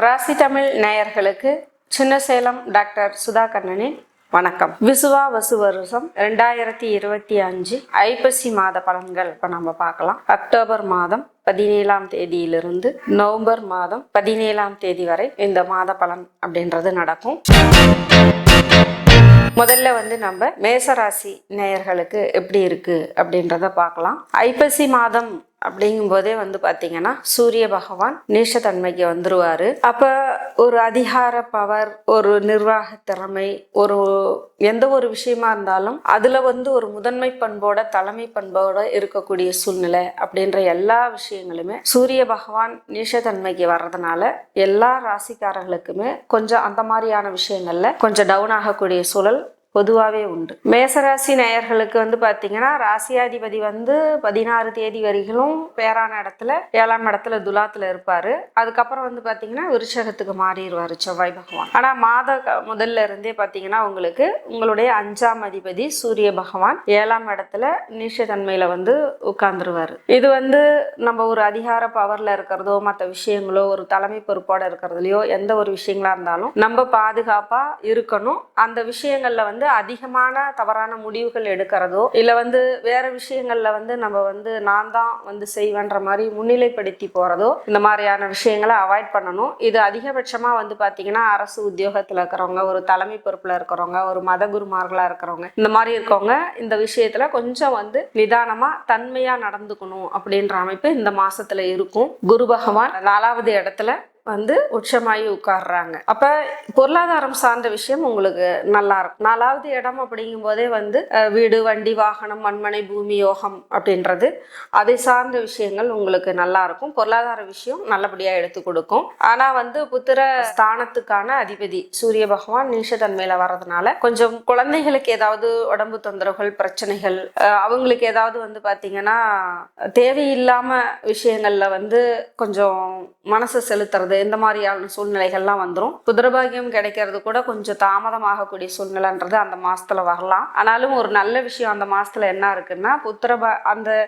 ராசி தமிழ் நேயர்களுக்கு சின்னசேலம் டாக்டர் சுதா கண்ணனின் வணக்கம். விசுவாவசு வருஷம் 2025 ஐப்பசி மாத பலன்கள் இப்ப நம்ம பார்க்கலாம். அக்டோபர் மாதம் 17ஆம் தேதியிலிருந்து நவம்பர் மாதம் 17ஆம் தேதி வரை இந்த மாத பலன் அப்படின்றது நடக்கும். முதல்ல நம்ம மேசராசி நேயர்களுக்கு எப்படி இருக்கு அப்படின்றத பார்க்கலாம். ஐப்பசி மாதம் அப்படிங்கும் போதே பாத்தீங்கன்னா சூரிய பகவான் நீச்சத்தன்மைக்கு வந்துருவாரு. அப்ப ஒரு அதிகார பவர், ஒரு நிர்வாக திறமை, ஒரு எந்த ஒரு விஷயமா இருந்தாலும் அதுல ஒரு முதன்மை பண்போட தலைமை பண்போட இருக்கக்கூடிய சூழ்நிலை அப்படின்ற எல்லா விஷயங்களுமே சூரிய பகவான் நீச்சத்தன்மைக்கு வர்றதுனால எல்லா ராசிக்காரர்களுக்குமே கொஞ்சம் அந்த மாதிரியான விஷயங்கள்ல கொஞ்சம் டவுன் ஆகக்கூடிய சூழல் பொதுவாகவே உண்டு. மேசராசி நேயர்களுக்கு பார்த்தீங்கன்னா ராசியாதிபதி 16 தேதி வரைக்கும் பேரான இடத்துல 7ஆம் இடத்துல துலாத்துல இருப்பாரு. அதுக்கப்புறம் பார்த்தீங்கன்னா விருச்சகத்துக்கு மாறிடுவாரு செவ்வாய் பகவான். ஆனா மாத முதல்ல இருந்தே பார்த்தீங்கன்னா உங்களுடைய 5ஆம் அதிபதி சூரிய பகவான் 7ஆம் இடத்துல நீச்சத்தன்மையில உட்கார்ந்துருவாரு. இது நம்ம ஒரு அதிகார பவர்ல இருக்கிறதோ மற்ற விஷயங்களோ ஒரு தலைமை பொறுப்போட இருக்கிறதுலையோ எந்த ஒரு விஷயங்களா இருந்தாலும் நம்ம பாதுகாப்பா இருக்கணும். அந்த விஷயங்கள்ல அதிகமான தவறான முடிவுகள் எடுக்கிறதோ இல்ல வேற விஷயங்கள்ல நம்ம நான் தான் செய்வேன்ற மாதிரி முன்னிலைப்படுத்தி போறதோ இந்த மாதிரியான விஷயங்களை அவாய்ட் பண்ணணும். இது அதிகபட்சமா பாத்தீங்கன்னா அரசு உத்தியோகத்துல இருக்கிறவங்க, ஒரு தலைமை பொறுப்புல இருக்கிறவங்க, ஒரு மத குருமார்களா இருக்கிறவங்க, இந்த மாதிரி இருக்கவங்க இந்த விஷயத்துல கொஞ்சம் நிதானமா தன்மையா நடந்துக்கணும் அப்படின்ற அமைப்பு இந்த மாசத்துல இருக்கும். குரு பகவான் 4வது இடத்துல உச்சமாயி உட்கார்றாங்க. அப்ப பொருளாதாரம் சார்ந்த விஷயம் உங்களுக்கு நல்லா இருக்கும். 4வது இடம் அப்படிங்கும் போதே வீடு, வண்டி, வாகனம், மண்மனை, பூமி யோகம் அப்படின்றது அதை சார்ந்த விஷயங்கள் உங்களுக்கு நல்லா இருக்கும். பொருளாதார விஷயம் நல்லபடியா எடுத்து கொடுக்கும். ஆனா புத்திர ஸ்தானத்துக்கான அதிபதி சூரிய பகவான் நீச்சத்தன்மையில வர்றதுனால கொஞ்சம் குழந்தைகளுக்கு ஏதாவது உடம்பு தொந்தரவுகள், பிரச்சனைகள், அவங்களுக்கு ஏதாவது பாத்தீங்கன்னா தேவையில்லாம விஷயங்கள்ல கொஞ்சம் மனசு செலுத்துறது, இந்த மாதிரியான சூழ்நிலைகள்லாம் வந்துடும். புத்திரபாகியம் கிடைக்கிறது கூட கொஞ்சம் தாமதமாகக்கூடிய சூழ்நிலைன்றது அந்த மாசத்துல வரலாம். ஆனாலும் ஒரு நல்ல விஷயம் அந்த மாசத்துல என்ன இருக்குன்னா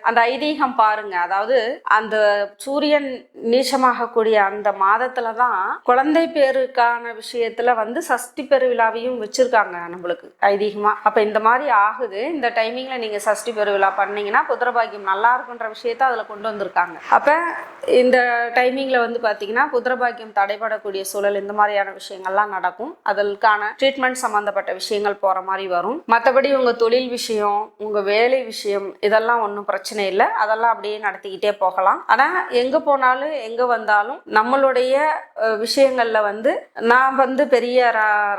அந்த ஐதீகம் பாருங்க. அதாவது அந்த சூரியன் நீச்சமாகக்கூடிய அந்த மாதத்துலதான் குழந்தை பேருக்கான விஷயத்துல சஷ்டி பெருவிழாவையும் வச்சிருக்காங்க நம்மளுக்கு ஐதீகமா. அப்ப இந்த மாதிரி ஆகுது. இந்த டைமிங்ல நீங்க சஷ்டி பெருவிழா பண்ணீங்கன்னா புத்திரபாகியம் நல்லா இருக்குன்ற விஷயத்த அதுல கொண்டு வந்திருக்காங்க. அப்ப இந்த டைமிங்ல பாத்தீங்கன்னா புத்திரபாகியம் தடைபடக்கூடிய சூழல், இந்த மாதிரியான விஷயங்கள்லாம் நடக்கும். அதற்கான ட்ரீட்மெண்ட் சம்பந்தப்பட்ட விஷயங்கள் போற மாதிரி வரும். மற்றபடி உங்க தொழில் விஷயம், உங்க வேலை விஷயம் இதெல்லாம் ஒன்றும் பிரச்சனை இல்லை. அதெல்லாம் அப்படியே நடத்திக்கிட்டே போகலாம். ஆனா எங்க போனாலும் எங்க வந்தாலும் நம்மளுடைய விஷயங்கள்ல நான் பெரிய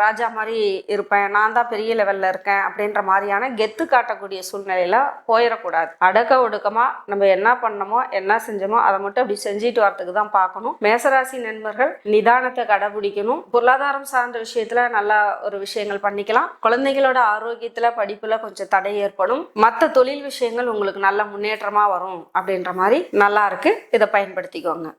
ராஜா மாதிரி இருப்பேன், நான் தான் பெரிய லெவல்ல இருக்கேன் அப்படின்ற மாதிரியான கெத்து காட்டக்கூடிய சூழ்நிலையில போயிடக்கூடாது. அடக்க ஒடுக்கமா நம்ம என்ன பண்ணமோ என்ன செஞ்சோமோ அதை மட்டும் அப்படி செஞ்சுட்டு வரத்துக்கு தான் பார்க்கணும். மேசராசி நண்பர்கள் நிதானத்தை கடைபிடிக்கணும். பொருளாதாரம் சார்ந்த விஷயத்துல நல்லா ஒரு விஷயங்கள் பண்ணிக்கலாம். குழந்தைகளோட ஆரோக்கியத்துல, படிப்புல கொஞ்சம் தடை ஏற்படும். மற்ற தொழில் விஷயங்கள் உங்களுக்கு நல்ல முன்னேற்றமா வரும் அப்படின்ற மாதிரி நல்லா இருக்கு. இதை பயன்படுத்திக்கோங்க.